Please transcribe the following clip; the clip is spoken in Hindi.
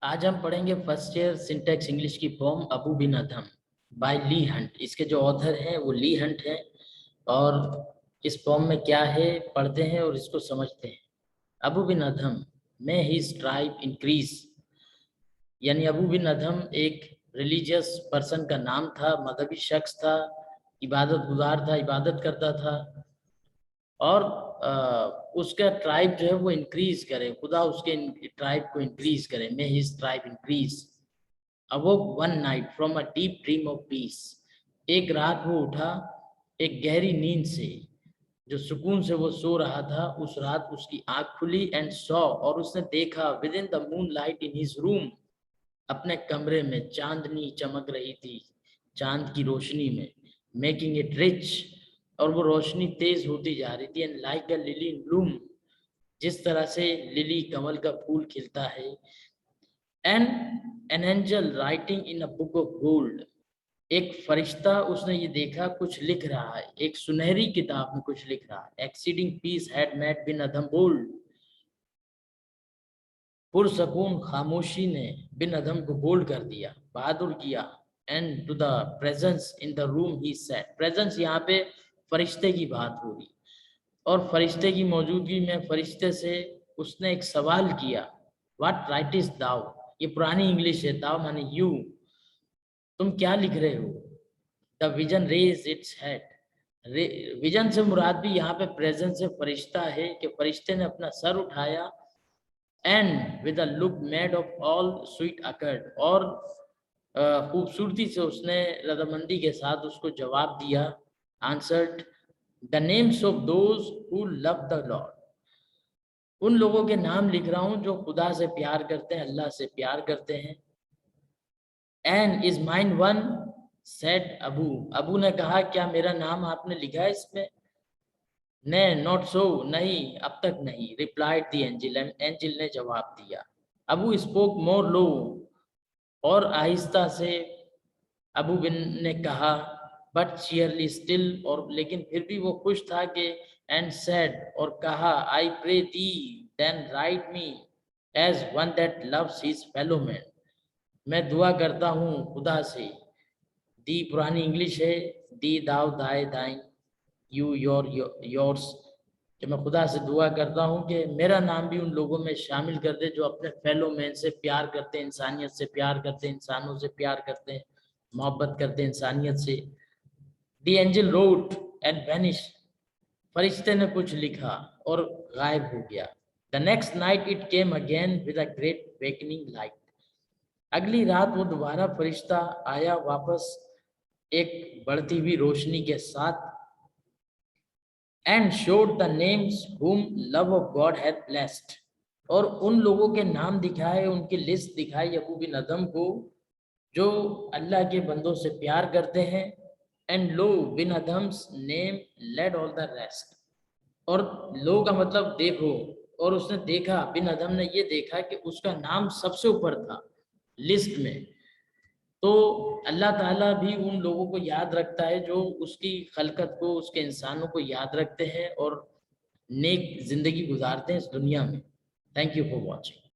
आज हम पढ़ेंगे फर्स्ट ईयर सिंटैक्स इंग्लिश की पोम अबू बिन अदहम बाय ली हंट। इसके जो ऑथर हैं वो ली हंट हैं। और इस पोम में क्या है पढ़ते हैं और इसको समझते हैं। अबू बिन अदहम में हिज ट्राइब इंक्रीज, यानी अबू बिन अदहम एक रिलीजियस पर्सन का नाम था, मजहबी शख्स था, इबादत गुजार था, इबादत करता था। और उसका ट्राइब जो है वो इंक्रीज करे, खुदा उसके ट्राइब को इंक्रीज करे। मे his tribe increase. अवोक one night from a deep dream of peace. एक रात वो उठा एक गहरी नींद से, जो सुकून से वो सो रहा था। उस रात उसकी आंख खुली एंड सॉ, और उसने देखा with in the moon light in his room, अपने कमरे में चांदनी चमक रही थी, चांद की रोशनी में, मेकिंग इट रिच। और वो रोशनी तेज होती जा रही थी। And like a lily in Bloom, जिस तरह से लिली कमल का फूल खिलता है। And an angel writing in a book of gold, एक फरिश्ता उसने ये देखा कुछ लिख रहा है, एक सुनहरी किताब में कुछ लिख रहा है। Exceeding peace had made bin Adam bold, पुरसकून खामोशी ने बिन अदम को बोल्ड कर दिया, बहादुर किया। And to the presence in the room he said, presence यहाँ पे फरिश्ते की बात हो रही। और फरिश्ते की मौजूदगी में फरिश्ते से उसने एक सवाल किया, व्हाट राइटिस दाउ। ये पुरानी इंग्लिश है, दाउ माने यू, तुम क्या लिख रहे हो। The vision raise its head, vision से मुराद भी यहाँ पे प्रेजेंस से फरिश्ता है कि फरिश्ते ने अपना सर उठाया। And with a look made of all sweet occurred, और खूबसूरती से उसने रजामंदी के साथ उसको जवाब दिया, answered the names of those who love the Lord. उन लोगों के नाम लिख रहा हूं जो खुदा से प्यार करते हैं, अल्लाह से प्यार करते हैं। And is mine one, said Abu, Abu ने कहा क्या मेरा नाम आपने लिखा है इसमें। ने नॉट सो, नहीं अब तक नहीं। रिप्लाइड द एंजिल, एंजिल ने जवाब दिया। अबू स्पोक मोर लो, और आहिस्ता से अबू बिन ने कहा, बट चीयरली स्टिल, और लेकिन फिर भी वो खुश था कि, एंड सेड, और कहा, I pray thee then write me as one that loves his fellow man. मैं दुआ करता हूँ खुदा से, दी पुरानी इंग्लिश है, दी दाव दाए दाइन, यू योर योर्स, कि मैं खुदा से दुआ करता हूँ कि मेरा नाम भी उन लोगों में शामिल कर दे जो अपने फेलो मैन से प्यार करते हैं, इंसानियत से प्यार करते हैं, इंसानों से प्यार करते हैं, मोहब्बत करते हैं इंसानियत से। दी एंजल रोट एंड वैनिश, फरिश्ते ने कुछ लिखा और गायब हो गया। The next night it came again with a great wakening light. अगली रात वो दोबारा फरिश्ता आया वापस एक बढ़ती हुई रोशनी के साथ। And showed the names whom love of God had blessed, और उन लोगों के नाम दिखाए, उनकी लिस्ट दिखाई यकूब बिन अदम को, जो अल्लाह के बंदों से प्यार करते हैं। And lo bin Adam's name led all the rest, और लो का मतलब देखो, और उसने देखा, बिन अदम ने ये देखा कि उसका नाम सबसे ऊपर था लिस्ट में। तो अल्लाह ताला भी उन लोगों को याद रखता है जो उसकी खलकत को, उसके इंसानों को याद रखते हैं और नेक जिंदगी गुजारते हैं इस दुनिया में। Thank you for watching.